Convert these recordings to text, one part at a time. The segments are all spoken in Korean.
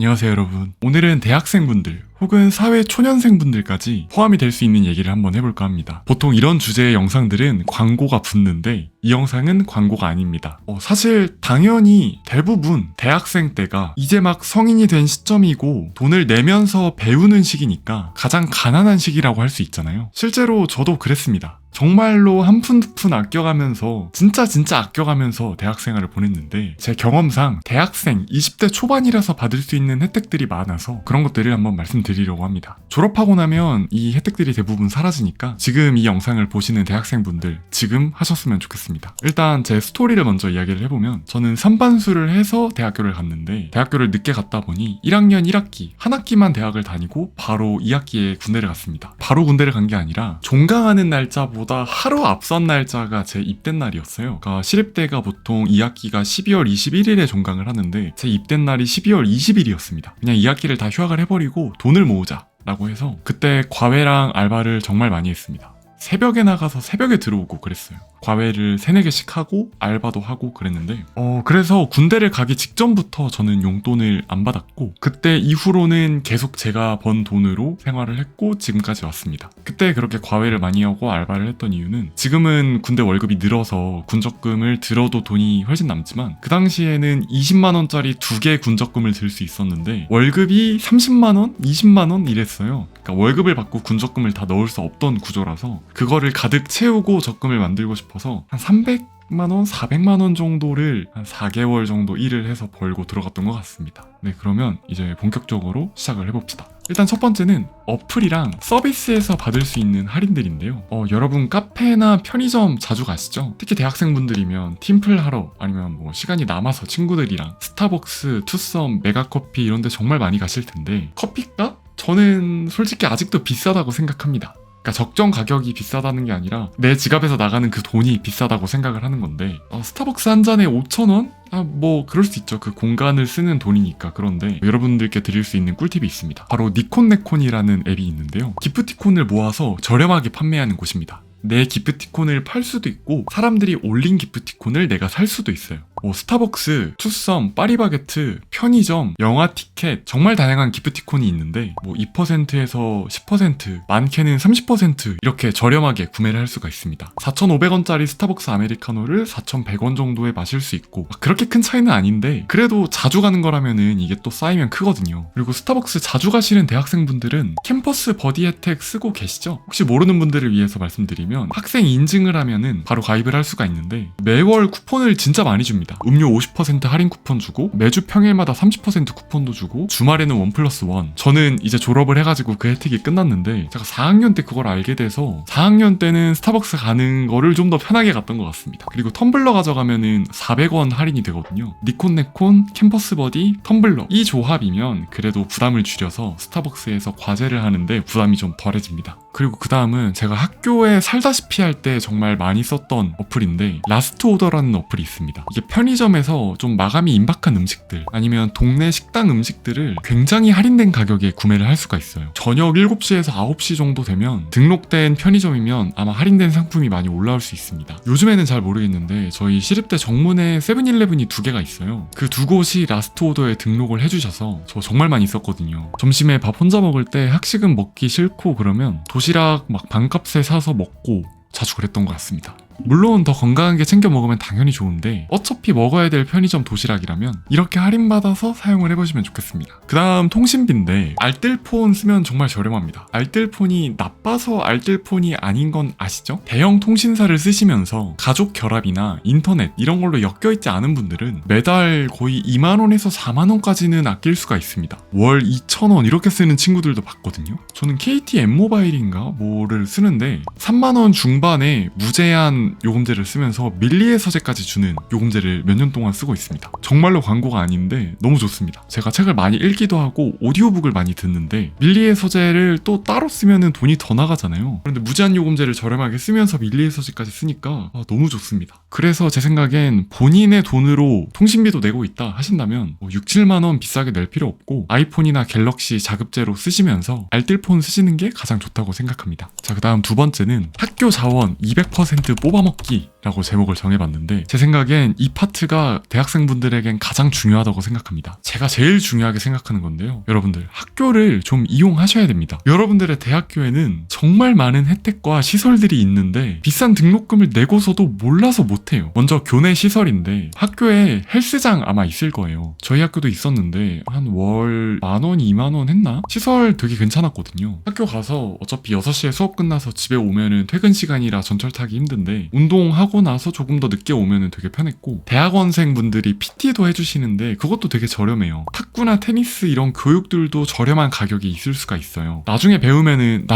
안녕하세요 여러분. 오늘은 대학생분들 혹은 사회 초년생분들까지 포함이 될 수 있는 얘기를 한번 해볼까 합니다. 보통 이런 주제의 영상들은 광고가 붙는데 이 영상은 광고가 아닙니다. 사실 당연히 대부분 대학생 때가 이제 막 성인이 된 시점이고 돈을 내면서 배우는 시기니까 가장 가난한 시기라고 할 수 있잖아요. 실제로 저도 그랬습니다. 정말로 한 푼 두 푼 아껴가면서 진짜 아껴가면서 대학생활을 보냈는데 제 경험상 대학생 20대 초반이라서 받을 수 있는 혜택들이 많아서 그런 것들을 한번 말씀드리려고 합니다. 졸업하고 나면 이 혜택들이 대부분 사라지니까 지금 이 영상을 보시는 대학생분들 지금 하셨으면 좋겠습니다. 일단 제 스토리를 먼저 이야기를 해보면 저는 3반수를 해서 대학교를 갔는데 대학교를 늦게 갔다 보니 1학년 1학기 한 학기만 대학을 다니고 바로 2학기에 군대를 갔습니다. 바로 군대를 간 게 아니라 종강하는 날짜보다 하루 앞선 날짜가 제 입대 날이었어요. 그러니까 시립대가 보통 2학기가 12월 21일에 종강을 하는데 제 입대 날이 12월 20일이었습니다. 그냥 2학기를 다 휴학을 해버리고 돈을 모으자 라고 해서 그때 과외랑 알바를 정말 많이 했습니다. 새벽에 나가서 새벽에 들어오고 그랬어요. 과외를 3-4개씩 하고 알바도 하고 그랬는데 그래서 군대를 가기 직전부터 저는 용돈을 안 받았고 그때 이후로는 계속 제가 번 돈으로 생활을 했고 지금까지 왔습니다. 그때 그렇게 과외를 많이 하고 알바를 했던 이유는 지금은 군대 월급이 늘어서 군적금을 들어도 돈이 훨씬 남지만 그 당시에는 20만원짜리 2개 군적금을 들 수 있었는데 월급이 30만원? 20만원 이랬어요. 그러니까 월급을 받고 군적금을 다 넣을 수 없던 구조라서 그거를 가득 채우고 적금을 만들고 싶어서 한 300만원, 400만원 정도를 한 4개월 정도 일을 해서 벌고 들어갔던 것 같습니다. 네, 그러면 이제 본격적으로 시작을 해봅시다. 일단 첫 번째는 어플이랑 서비스에서 받을 수 있는 할인들인데요. 여러분 카페나 편의점 자주 가시죠? 특히 대학생분들이면 팀플 하러 아니면 뭐 시간이 남아서 친구들이랑 스타벅스, 투썸, 메가커피 이런 데 정말 많이 가실 텐데 커피값? 저는 솔직히 아직도 비싸다고 생각합니다. 그러니까 적정 가격이 비싸다는 게 아니라 내 지갑에서 나가는 그 돈이 비싸다고 생각을 하는 건데 스타벅스 한 잔에 5,000원? 뭐 그럴 수 있죠. 그 공간을 쓰는 돈이니까. 그런데 여러분들께 드릴 수 있는 꿀팁이 있습니다. 바로 니콘네콘이라는 앱이 있는데요. 기프티콘을 모아서 저렴하게 판매하는 곳입니다. 내 기프티콘을 팔 수도 있고 사람들이 올린 기프티콘을 내가 살 수도 있어요. 스타벅스, 투썸, 파리바게트, 편의점, 영화 티켓 정말 다양한 기프티콘이 있는데 2%에서 10%, 많게는 30% 이렇게 저렴하게 구매를 할 수가 있습니다. 4,500원짜리 스타벅스 아메리카노를 4,100원 정도에 마실 수 있고 그렇게 큰 차이는 아닌데 그래도 자주 가는 거라면은 이게 또 쌓이면 크거든요. 그리고 스타벅스 자주 가시는 대학생분들은 캠퍼스 버디 혜택 쓰고 계시죠? 혹시 모르는 분들을 위해서 말씀드리면 학생 인증을 하면은 바로 가입을 할 수가 있는데 매월 쿠폰을 진짜 많이 줍니다. 음료 50% 할인 쿠폰 주고 매주 평일마다 30% 쿠폰도 주고 주말에는 1+1. 저는 이제 졸업을 해가지고 그 혜택이 끝났는데 제가 4학년 때 그걸 알게 돼서 4학년 때는 스타벅스 가는 거를 좀 더 편하게 갔던 것 같습니다. 그리고 텀블러 가져가면은 400원 할인이 되거든요. 니콘네콘, 캠퍼스 버디, 텀블러 이 조합이면 그래도 부담을 줄여서 스타벅스에서 과제를 하는데 부담이 좀 덜해집니다. 그리고 그 다음은 제가 학교에 살다시피 할 때 정말 많이 썼던 어플인데 라스트 오더라는 어플이 있습니다. 이게 편의점에서 좀 마감이 임박한 음식들 아니면 동네 식당 음식들을 굉장히 할인된 가격에 구매를 할 수가 있어요. 저녁 7시에서 9시 정도 되면 등록된 편의점이면 아마 할인된 상품이 많이 올라올 수 있습니다. 요즘에는 잘 모르겠는데 저희 시립대 정문에 세븐일레븐이 2개가 있어요. 그 2곳이 라스트 오더에 등록을 해주셔서 저 정말 많이 썼거든요. 점심에 밥 혼자 먹을 때 학식은 먹기 싫고 그러면 도시락 막 반값에 사서 먹고 자주 그랬던 것 같습니다. 물론 더 건강한 게 챙겨 먹으면 당연히 좋은데 어차피 먹어야 될 편의점 도시락이라면 이렇게 할인받아서 사용을 해보시면 좋겠습니다. 그 다음 통신비인데 알뜰폰 쓰면 정말 저렴합니다. 알뜰폰이 나빠서 알뜰폰이 아닌 건 아시죠? 대형 통신사를 쓰시면서 가족 결합이나 인터넷 이런 걸로 엮여있지 않은 분들은 매달 거의 2만원에서 4만원까지는 아낄 수가 있습니다. 월 2,000원 이렇게 쓰는 친구들도 봤거든요. 저는 KT M모바일인가 뭐를 쓰는데 3만원 중반에 무제한 요금제를 쓰면서 밀리의 서재까지 주는 요금제를 몇 년 동안 쓰고 있습니다. 정말로 광고가 아닌데 너무 좋습니다. 제가 책을 많이 읽기도 하고 오디오북을 많이 듣는데 밀리의 서재를 또 따로 쓰면은 돈이 더 나가잖아요. 그런데 무제한 요금제를 저렴하게 쓰면서 밀리의 서재까지 쓰니까 너무 좋습니다. 그래서 제 생각엔 본인의 돈으로 통신비도 내고 있다 하신다면 6, 7만 원 비싸게 낼 필요 없고 아이폰이나 갤럭시 자급제로 쓰시면서 알뜰폰 쓰시는 게 가장 좋다고 생각합니다. 자, 그 다음 두 번째는 학교 자원 200% 뽑아먹기 라고 제목을 정해봤는데, 제 생각엔 이 파트가 대학생분들에겐 가장 중요하다고 생각합니다. 제가 제일 중요하게 생각하는 건데요, 여러분들 학교를 좀 이용하셔야 됩니다. 여러분들의 대학교에는 정말 많은 혜택과 시설들이 있는데 비싼 등록금을 내고서도 몰라서 못해요. 먼저 교내 시설인데 학교에 헬스장 아마 있을 거예요. 저희 학교도 있었는데 한 월 10,000원, 20,000원 했나? 시설 되게 괜찮았거든요. 학교 가서 어차피 6시에 수업 끝나서 집에 오면은 퇴근 시간이라 전철 타기 힘든데 운동하고 나서 조금 더 늦게 오면은 되게 편했고, 대학원생 분들이 PT도 해주시는데 그것도 되게 저렴해요. 탁구나 테니스 이런 교육들도 저렴한 가격이 있을 수가 있어요. 나중에 배우면은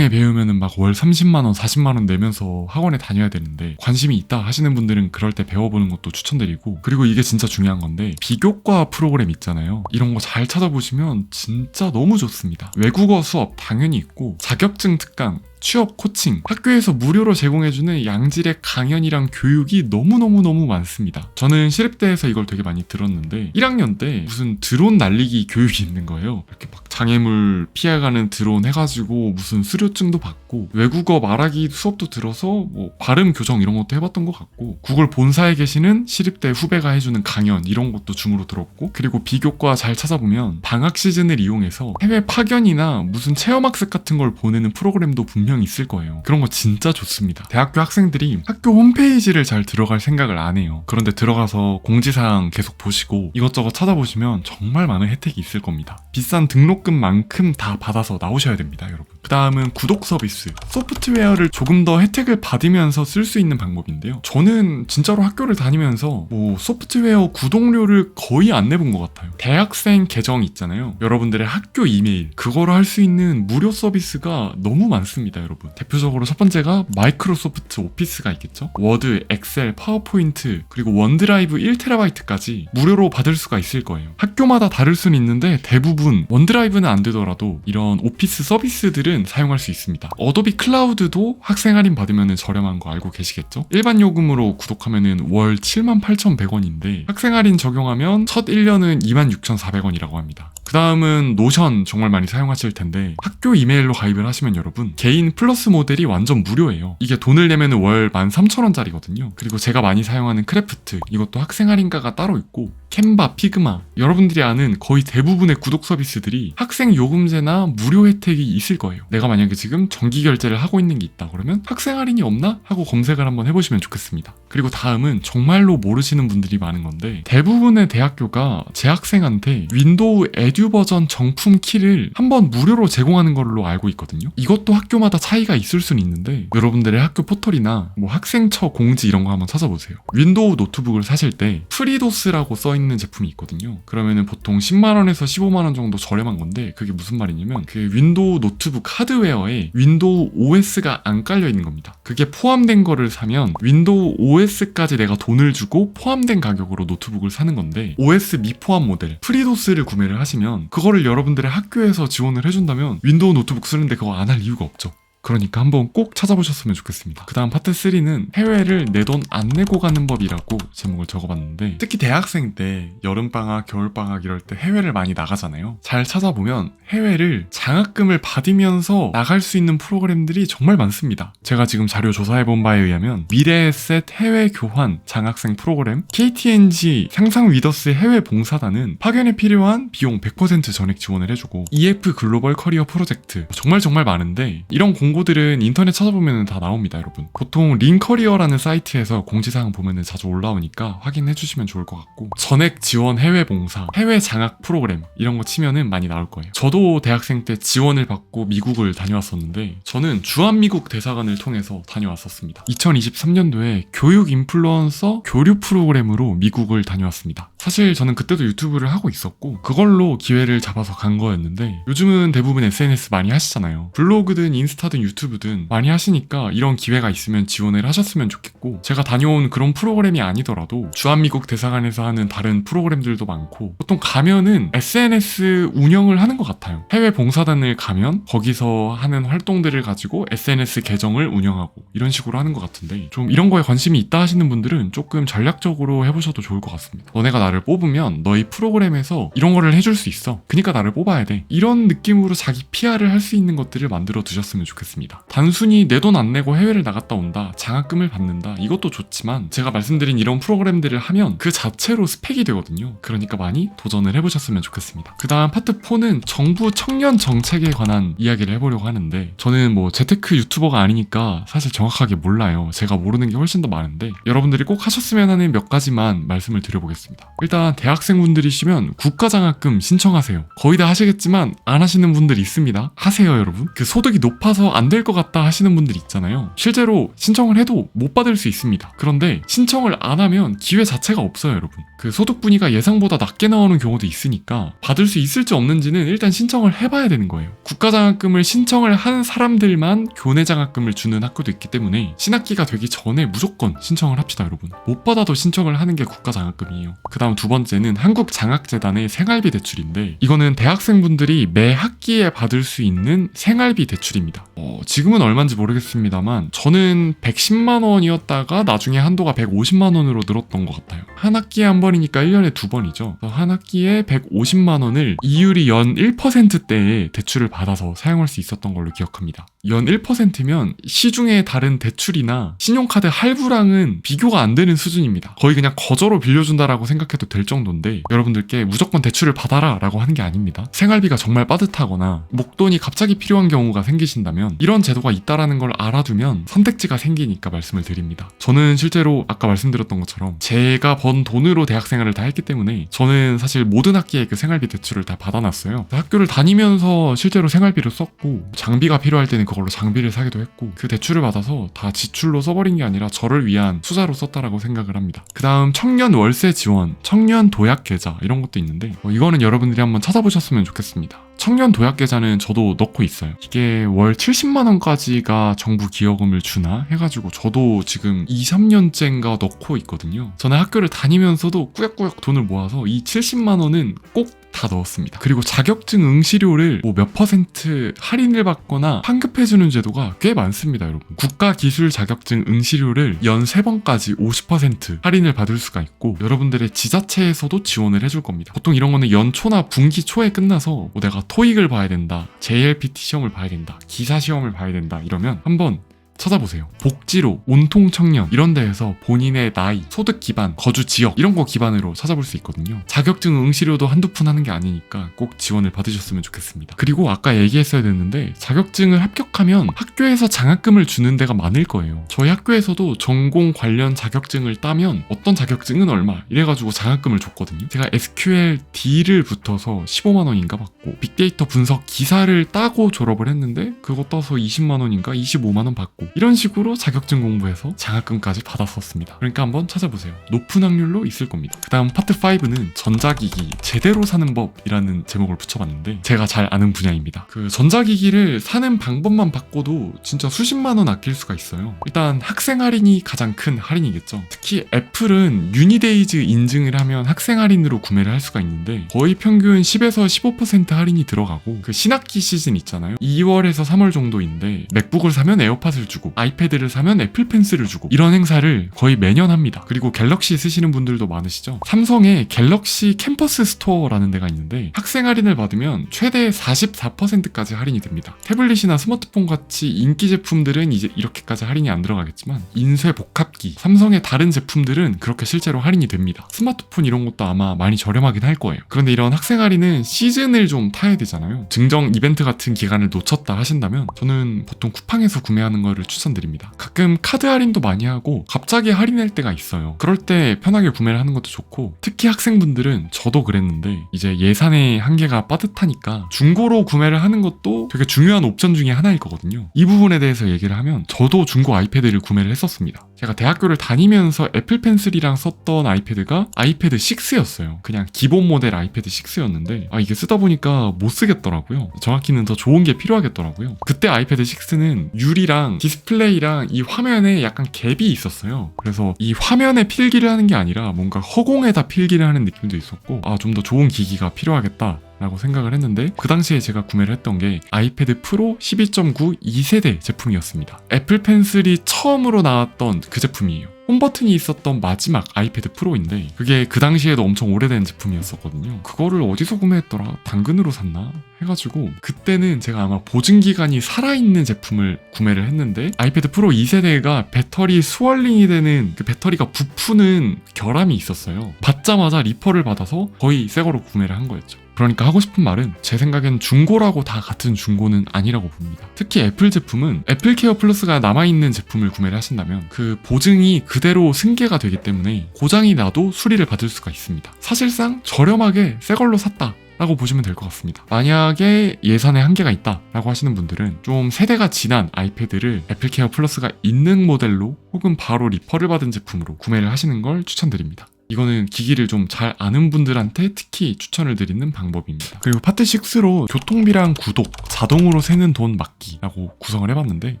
막 월 30만원, 40만원 내면서 학원에 다녀야 되는데, 관심이 있다 하시는 분들은 그럴 때 배워보는 것도 추천드리고, 그리고 이게 진짜 중요한 건데 비교과 프로그램 있잖아요. 이런 거 잘 찾아보시면 진짜 너무 좋습니다. 외국어 수업 당연히 있고, 자격증 특강, 취업 코칭, 학교에서 무료로 제공해주는 양질의 강연이랑 교육이 너무너무너무 많습니다. 저는 시립대에서 이걸 되게 많이 들었는데 1학년 때 무슨 드론 날리기 교육이 있는 거예요. 이렇게 막 장애물 피해가는 드론 해가지고 무슨 수료증도 받고, 외국어 말하기 수업도 들어서 뭐 발음 교정 이런 것도 해봤던 것 같고, 구글 본사에 계시는 시립대 후배가 해주는 강연 이런 것도 줌으로 들었고, 그리고 비교과 잘 찾아보면 방학 시즌을 이용해서 해외 파견이나 무슨 체험학습 같은 걸 보내는 프로그램도 분명히 있을 거예요. 그런 거 진짜 좋습니다. 대학교 학생들이 학교 홈페이지를 잘 들어갈 생각을 안 해요. 그런데 들어가서 공지사항 계속 보시고 이것저것 찾아보시면 정말 많은 혜택이 있을 겁니다. 비싼 등록금만큼 다 받아서 나오셔야 됩니다, 여러분. 그 다음은 구독 서비스. 소프트웨어를 조금 더 혜택을 받으면서 쓸 수 있는 방법인데요, 저는 진짜로 학교를 다니면서 소프트웨어 구독료를 거의 안 내본 것 같아요. 대학생 계정 있잖아요, 여러분들의 학교 이메일, 그거를 할 수 있는 무료 서비스가 너무 많습니다, 여러분. 대표적으로 첫 번째가 마이크로소프트 오피스가 있겠죠. 워드, 엑셀, 파워포인트, 그리고 원드라이브 1TB까지 무료로 받을 수가 있을 거예요. 학교마다 다를 수는 있는데 대부분 원드라이브는 안 되더라도 이런 오피스 서비스들은 사용할 수 있습니다. 어도비 클라우드도 학생 할인 받으면 저렴한 거 알고 계시겠죠? 일반 요금으로 구독하면 월 78,100원인데 학생 할인 적용하면 첫 1년은 26,400원이라고 합니다. 그 다음은 노션 정말 많이 사용하실 텐데, 학교 이메일로 가입을 하시면 여러분 개인 플러스 모델이 완전 무료예요. 이게 돈을 내면 월 13,000원짜리거든요. 그리고 제가 많이 사용하는 크래프트, 이것도 학생 할인가가 따로 있고, 캔바, 피그마, 여러분들이 아는 거의 대부분의 구독 서비스들이 학생 요금제나 무료 혜택이 있을 거예요. 내가 만약에 지금 정기 결제를 하고 있는 게 있다 그러면 학생 할인이 없나? 하고 검색을 한번 해보시면 좋겠습니다. 그리고 다음은 정말로 모르시는 분들이 많은 건데, 대부분의 대학교가 재학생한테 윈도우 에듀 버전 정품 키를 한번 무료로 제공하는 걸로 알고 있거든요. 이것도 학교마다 차이가 있을 수는 있는데 여러분들의 학교 포털이나 학생처 공지 이런 거 한번 찾아보세요. 윈도우 노트북을 사실 때 프리도스라고 써있는 제품이 있거든요. 그러면은 보통 10만원에서 15만원 정도 저렴한 건데, 그게 무슨 말이냐면 그 윈도우 노트북 하드웨어에 윈도우 OS가 안 깔려 있는 겁니다. 그게 포함된 거를 사면 윈도우 OS까지 내가 돈을 주고 포함된 가격으로 노트북을 사는 건데, OS 미포함 모델 프리도스를 구매를 하시면 그거를 여러분들의 학교에서 지원을 해준다면 윈도우 노트북 쓰는데 그거 안 할 이유가 없죠. 그러니까 한번 꼭 찾아보셨으면 좋겠습니다. 그 다음 파트 3는 해외를 내 돈 안 내고 가는 법이라고 제목을 적어봤는데, 특히 대학생 때 여름방학, 겨울방학 이럴 때 해외를 많이 나가잖아요. 잘 찾아보면 해외를 장학금을 받으면서 나갈 수 있는 프로그램들이 정말 많습니다. 제가 지금 자료 조사해본 바에 의하면 미래에셋 해외 교환 장학생 프로그램, KTNG 상상 위더스 해외 봉사단은 파견에 필요한 비용 100% 전액 지원을 해주고, EF 글로벌 커리어 프로젝트, 정말 많은데 이런 공고들은 인터넷 찾아보면 다 나옵니다, 여러분. 보통 링커리어라는 사이트에서 공지사항 보면 자주 올라오니까 확인해 주시면 좋을 것 같고, 전액 지원 해외 봉사, 해외 장학 프로그램 이런 거 치면은 많이 나올 거예요. 저도 대학생 때 지원을 받고 미국을 다녀왔었는데, 저는 주한미국 대사관을 통해서 다녀왔었습니다. 2023년도에 교육 인플루언서 교류 프로그램으로 미국을 다녀왔습니다. 사실 저는 그때도 유튜브를 하고 있었고 그걸로 기회를 잡아서 간 거였는데, 요즘은 대부분 SNS 많이 하시잖아요. 블로그든 인스타든 블로그든 유튜브든 많이 하시니까 이런 기회가 있으면 지원을 하셨으면 좋겠고, 제가 다녀온 그런 프로그램이 아니더라도 주한미국 대사관에서 하는 다른 프로그램들도 많고, 보통 가면은 SNS 운영을 하는 것 같아요. 해외 봉사단을 가면 거기서 하는 활동들을 가지고 SNS 계정을 운영하고 이런 식으로 하는 것 같은데, 좀 이런 거에 관심이 있다 하시는 분들은 조금 전략적으로 해보셔도 좋을 것 같습니다. 너네가 나를 뽑으면 너희 프로그램에서 이런 거를 해줄 수 있어, 그러니까 나를 뽑아야 돼, 이런 느낌으로 자기 PR을 할 수 있는 것들을 만들어 두셨으면 좋겠습니다. 단순히 내 돈 안 내고 해외를 나갔다 온다, 장학금을 받는다, 이것도 좋지만 제가 말씀드린 이런 프로그램들을 하면 그 자체로 스펙이 되거든요. 그러니까 많이 도전을 해보셨으면 좋겠습니다. 그 다음 파트 4는 정부 청년 정책에 관한 이야기를 해보려고 하는데, 저는 뭐 재테크 유튜버가 아니니까 사실 정확하게 몰라요. 제가 모르는 게 훨씬 더 많은데 여러분들이 꼭 하셨으면 하는 몇 가지만 말씀을 드려보겠습니다. 일단 대학생분들이시면 국가장학금 신청하세요. 거의 다 하시겠지만 안 하시는 분들 있습니다. 하세요 여러분. 그 소득이 높아서 안 될 것 같다 하시는 분들 있잖아요. 실제로 신청을 해도 못 받을 수 있습니다. 그런데 신청을 안 하면 기회 자체가 없어요 여러분. 그 소득 분위가 예상보다 낮게 나오는 경우도 있으니까 받을 수 있을지 없는지는 일단 신청을 해봐야 되는 거예요. 국가장학금을 신청을 한 사람들만 교내장학금을 주는 학교도 있기 때문에 신학기가 되기 전에 무조건 신청을 합시다 여러분. 못 받아도 신청을 하는 게 국가장학금이에요. 그 다음 두 번째는 한국장학재단의 생활비 대출인데, 이거는 대학생분들이 매 학기에 받을 수 있는 생활비 대출입니다. 지금은 얼마인지 모르겠습니다만 저는 110만 원이었다가 나중에 한도가 150만 원으로 늘었던 것 같아요. 한 학기에 한 번이니까 1년에 두 번이죠. 한 학기에 150만 원을 이율이 연 1%대의 대출을 받아서 사용할 수 있었던 걸로 기억합니다. 연 1%면 시중의 다른 대출이나 신용카드 할부랑은 비교가 안 되는 수준입니다. 거의 그냥 거저로 빌려준다라고 생각해도 될 정도인데, 여러분들께 무조건 대출을 받아라 라고 하는 게 아닙니다. 생활비가 정말 빠듯하거나 목돈이 갑자기 필요한 경우가 생기신다면 이런 제도가 있다라는 걸 알아두면 선택지가 생기니까 말씀을 드립니다. 저는 실제로 아까 말씀드렸던 것처럼 제가 번 돈으로 대학생활을 다 했기 때문에 저는 사실 모든 학기에 그 생활비 대출을 다 받아놨어요. 학교를 다니면서 실제로 생활비를 썼고, 장비가 필요할 때는 그걸로 장비를 사기도 했고, 그 대출을 받아서 다 지출로 써버린 게 아니라 저를 위한 투자로 썼다라고 생각을 합니다. 그 다음 청년 월세 지원, 청년 도약 계좌 이런 것도 있는데 이거는 여러분들이 한번 찾아보셨으면 좋겠습니다. 청년 도약 계좌는 저도 넣고 있어요. 이게 월 70만 원까지가 정부 기여금을 주나 해가지고 저도 지금 2, 3년째인가 넣고 있거든요. 저는 학교를 다니면서도 꾸역꾸역 돈을 모아서 이 70만 원은 꼭 다 넣었습니다. 그리고 자격증 응시료를 몇 % 할인을 받거나 환급해주는 제도가 꽤 많습니다 여러분. 국가기술 자격증 응시료를 연 3번까지 50% 할인을 받을 수가 있고, 여러분들의 지자체에서도 지원을 해줄 겁니다. 보통 이런 거는 연초나 분기 초에 끝나서 내가 토익을 봐야 된다, JLPT 시험을 봐야 된다, 기사 시험을 봐야 된다 이러면 한번 찾아보세요. 복지로, 온통 청년 이런 데에서 본인의 나이, 소득 기반, 거주 지역 이런 거 기반으로 찾아볼 수 있거든요. 자격증 응시료도 한두 푼 하는 게 아니니까 꼭 지원을 받으셨으면 좋겠습니다. 그리고 아까 얘기했어야 됐는데, 자격증을 합격하면 학교에서 장학금을 주는 데가 많을 거예요. 저희 학교에서도 전공 관련 자격증을 따면 어떤 자격증은 얼마 이래가지고 장학금을 줬거든요. 제가 SQL D를 붙어서 15만 원인가 받고, 빅데이터 분석 기사를 따고 졸업을 했는데 그거 따서 20만 원인가 25만 원 받고, 이런 식으로 자격증 공부해서 장학금까지 받았었습니다. 그러니까 한번 찾아보세요. 높은 확률로 있을 겁니다. 그 다음 파트 5는 전자기기 제대로 사는 법이라는 제목을 붙여봤는데, 제가 잘 아는 분야입니다. 그 전자기기를 사는 방법만 바꿔도 진짜 수십만 원 아낄 수가 있어요. 일단 학생 할인이 가장 큰 할인이겠죠. 특히 애플은 유니데이즈 인증을 하면 학생 할인으로 구매를 할 수가 있는데 거의 평균 10에서 15% 할인이 들어가고, 그 신학기 시즌 있잖아요. 2월에서 3월 정도인데 맥북을 사면 에어팟을 주고 아이패드를 사면 애플 펜슬을 주고, 이런 행사를 거의 매년 합니다. 그리고 갤럭시 쓰시는 분들도 많으시죠. 삼성의 갤럭시 캠퍼스 스토어라는 데가 있는데 학생 할인을 받으면 최대 44%까지 할인이 됩니다. 태블릿이나 스마트폰 같이 인기 제품들은 이제 이렇게까지 할인이 안 들어가겠지만, 인쇄 복합기, 삼성의 다른 제품들은 그렇게 실제로 할인이 됩니다. 스마트폰 이런 것도 아마 많이 저렴하긴 할 거예요. 그런데 이런 학생 할인은 시즌을 좀 타야 되잖아요. 증정 이벤트 같은 기간을 놓쳤다 하신다면 저는 보통 쿠팡에서 구매하는 거를 추천드립니다. 가끔 카드 할인도 많이 하고 갑자기 할인할 때가 있어요. 그럴 때 편하게 구매를 하는 것도 좋고, 특히 학생분들은 저도 그랬는데 이제 예산의 한계가 빠듯하니까 중고로 구매를 하는 것도 되게 중요한 옵션 중에 하나일 거거든요. 이 부분에 대해서 얘기를 하면 저도 중고 아이패드를 구매를 했었습니다. 제가 대학교를 다니면서 애플 펜슬이랑 썼던 아이패드가 아이패드 6였어요. 그냥 기본 모델 아이패드 6였는데 이게 쓰다 보니까 못 쓰겠더라고요. 정확히는 더 좋은 게 필요하겠더라고요. 그때 아이패드 6는 유리랑 디스플레이랑 이 화면에 약간 갭이 있었어요. 그래서 이 화면에 필기를 하는 게 아니라 뭔가 허공에다 필기를 하는 느낌도 있었고, 좀 더 좋은 기기가 필요하겠다 라고 생각을 했는데, 그 당시에 제가 구매를 했던 게 아이패드 프로 12.9 2세대 제품이었습니다. 애플 펜슬이 처음으로 나왔던 그 제품이에요. 홈버튼이 있었던 마지막 아이패드 프로인데 그게 그 당시에도 엄청 오래된 제품이었었거든요. 그거를 어디서 구매했더라? 당근으로 샀나? 해가지고 그때는 제가 아마 보증기간이 살아있는 제품을 구매를 했는데, 아이패드 프로 2세대가 배터리 스월링이 되는 그 배터리가 부푸는 결함이 있었어요. 받자마자 리퍼를 받아서 거의 새 거로 구매를 한 거였죠. 그러니까 하고 싶은 말은, 제 생각엔 중고라고 다 같은 중고는 아니라고 봅니다. 특히 애플 제품은 애플케어 플러스가 남아있는 제품을 구매를 하신다면 그 보증이 그대로 승계가 되기 때문에 고장이 나도 수리를 받을 수가 있습니다. 사실상 저렴하게 새 걸로 샀다 라고 보시면 될 것 같습니다. 만약에 예산에 한계가 있다 라고 하시는 분들은 좀 세대가 지난 아이패드를 애플케어 플러스가 있는 모델로 혹은 바로 리퍼를 받은 제품으로 구매를 하시는 걸 추천드립니다. 이거는 기기를 좀 잘 아는 분들한테 특히 추천을 드리는 방법입니다. 그리고 파트 6로 교통비랑 구독, 자동으로 새는 돈 막기라고 구성을 해봤는데,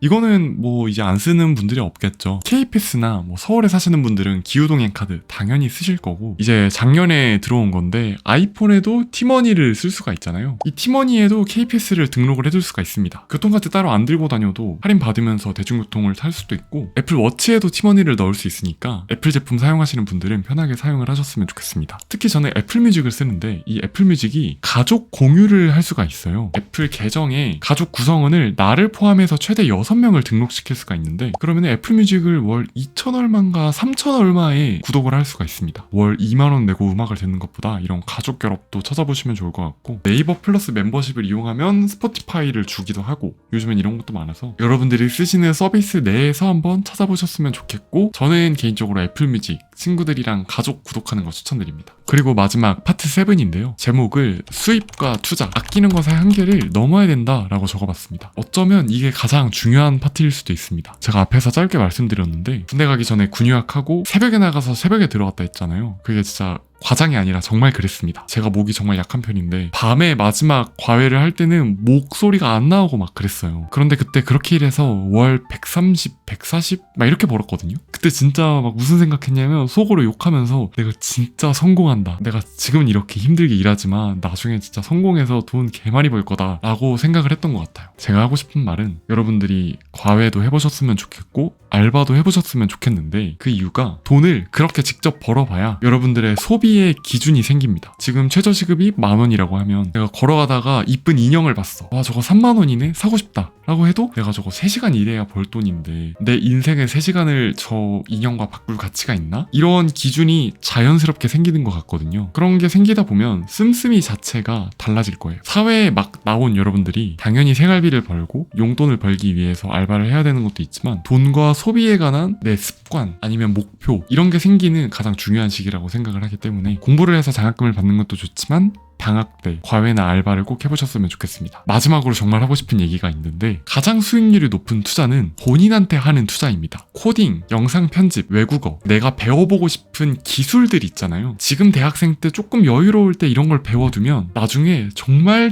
이거는 뭐 이제 안 쓰는 분들이 없겠죠. KPS나 뭐 서울에 사시는 분들은 기후동행 카드 당연히 쓰실 거고, 이제 작년에 들어온 건데 아이폰에도 티머니를 쓸 수가 있잖아요. 이 티머니에도 KPS를 등록을 해둘 수가 있습니다. 교통카드 따로 안 들고 다녀도 할인 받으면서 대중교통을 탈 수도 있고, 애플 워치에도 티머니를 넣을 수 있으니까 애플 제품 사용하시는 분들은 편하게 사용을 하셨으면 좋겠습니다. 특히 저는 애플 뮤직을 쓰는데 이 애플 뮤직이 가족 공유를 할 수가 있어요. 애플 계정에 가족 구성원을 나를 포함해서 최대 6명을 등록시킬 수가 있는데, 그러면 애플 뮤직을 월 2천 얼마인가 3천 얼마에 구독을 할 수가 있습니다. 월 2만 원 내고 음악을 듣는 것보다 이런 가족 결합도 찾아보시면 좋을 것 같고, 네이버 플러스 멤버십을 이용하면 스포티파이를 주기도 하고, 요즘엔 이런 것도 많아서 여러분들이 쓰시는 서비스 내에서 한번 찾아보셨으면 좋겠고, 저는 개인적으로 애플 뮤직 친구들이랑 가족 구독하는 거 추천드립니다. 그리고 마지막 파트 7인데요. 제목을 수입과 투자, 아끼는 것의 한계를 넘어야 된다라고 적어봤습니다. 어쩌면 이게 가장 중요한 파트일 수도 있습니다. 제가 앞에서 짧게 말씀드렸는데, 군대 가기 전에 군유학하고 새벽에 나가서 새벽에 들어갔다 했잖아요. 그게 진짜 과장이 아니라 정말 그랬습니다. 제가 목이 정말 약한 편인데 밤에 마지막 과외를 할 때는 목소리가 안 나오고 막 그랬어요. 그런데 그때 그렇게 일해서 월 130, 140 막 이렇게 벌었거든요. 그때 진짜 막 무슨 생각했냐면 속으로 욕하면서 내가 진짜 성공한다. 내가 지금은 이렇게 힘들게 일하지만 나중에 진짜 성공해서 돈 개많이 벌 거다 라고 생각을 했던 것 같아요. 제가 하고 싶은 말은, 여러분들이 과외도 해보셨으면 좋겠고 알바도 해보셨으면 좋겠는데, 그 이유가 돈을 그렇게 직접 벌어봐야 여러분들의 소비의 기준이 생깁니다. 지금 최저시급이 10,000원이라고 하면 내가 걸어가다가 이쁜 인형을 봤어. 와, 저거 30,000원이네? 사고 싶다 라고 해도 내가 저거 3시간 일해야 벌 돈인데 내 인생의 3시간을 저 인형과 바꿀 가치가 있나? 이런 기준이 자연스럽게 생기는 것 같거든요. 그런 게 생기다 보면 씀씀이 자체가 달라질 거예요. 사회에 막 나온 여러분들이 당연히 생활비를 벌고 용돈을 벌기 위해서 알바를 해야 되는 것도 있지만, 돈과 소비에 관한 내 습관 아니면 목표, 이런 게 생기는 가장 중요한 시기라고 생각을 하기 때문에 공부를 해서 장학금을 받는 것도 좋지만 방학 때 과외나 알바를 꼭 해보셨으면 좋겠습니다. 마지막으로 정말 하고 싶은 얘기가 있는데, 가장 수익률이 높은 투자는 본인한테 하는 투자입니다. 코딩, 영상 편집, 외국어, 내가 배워보고 싶은 기술들 있잖아요. 지금 대학생 때 조금 여유로울 때 이런 걸 배워두면 나중에 정말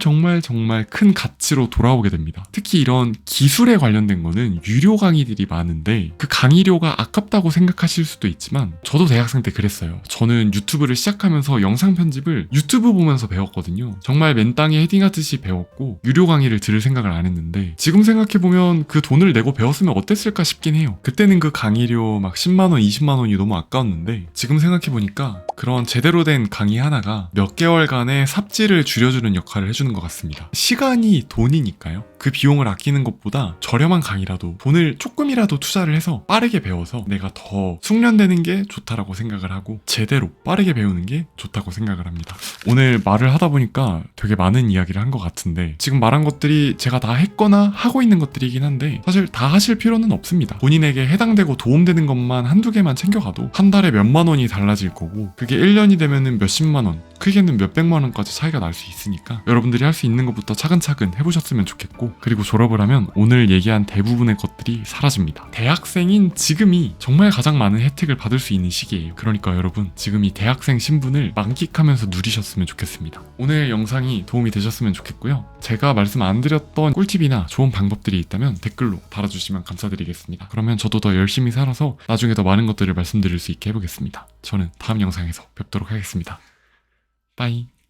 큰 가치로 돌아오게 됩니다. 특히 이런 기술에 관련된 거는 유료 강의들이 많은데 그 강의료가 아깝다고 생각하실 수도 있지만, 저도 대학생 때 그랬어요. 저는 유튜브를 시작하면서 영상 편집을 유튜브 보면서 배웠거든요. 정말 맨땅에 헤딩하듯이 배웠고 유료 강의를 들을 생각을 안 했는데, 지금 생각해보면 그 돈을 내고 배웠으면 어땠을까 싶긴 해요. 그때는 그 강의료 막 10만원, 20만원이 너무 아까웠는데, 지금 생각해보니까 그런 제대로 된 강의 하나가 몇 개월간의 삽질을 줄여주는 역할을 해주는 것 같습니다. 시간이 돈이니까요. 그 비용을 아끼는 것보다 저렴한 강의라도 돈을 조금이라도 투자를 해서 빠르게 배워서 내가 더 숙련되는 게 좋다라고 생각을 하고, 제대로 빠르게 배우는 게 좋다고 생각을 합니다. 오늘 말을 말을 하다 보니까 되게 많은 이야기를 한 것 같은데 지금 말한 것들이 제가 다 했거나 하고 있는 것들이긴 한데 사실 다 하실 필요는 없습니다. 본인에게 해당되고 도움되는 것만 한두 개만 챙겨가도 한 달에 몇만 원이 달라질 거고 그게 1년이 되면은 몇십만 원, 크게는 몇백만 원까지 차이가 날 수 있으니까 여러분들이 할 수 있는 것부터 차근차근 해보셨으면 좋겠고 그리고 졸업을 하면 오늘 얘기한 대부분의 것들이 사라집니다. 대학생인 지금이 정말 가장 많은 혜택을 받을 수 있는 시기예요. 그러니까 여러분 지금 이 대학생 신분을 만끽하면서 누리셨으면 좋겠습니다. 오늘 영상이 도움이 되셨으면 좋겠고요. 제가 말씀 안 드렸던 꿀팁이나 좋은 방법들이 있다면 댓글로 달아주시면 감사드리겠습니다. 그러면 저도 더 열심히 살아서 나중에 더 많은 것들을 말씀드릴 수 있게 해보겠습니다. 저는 다음 영상에서 뵙도록 하겠습니다. 빠이.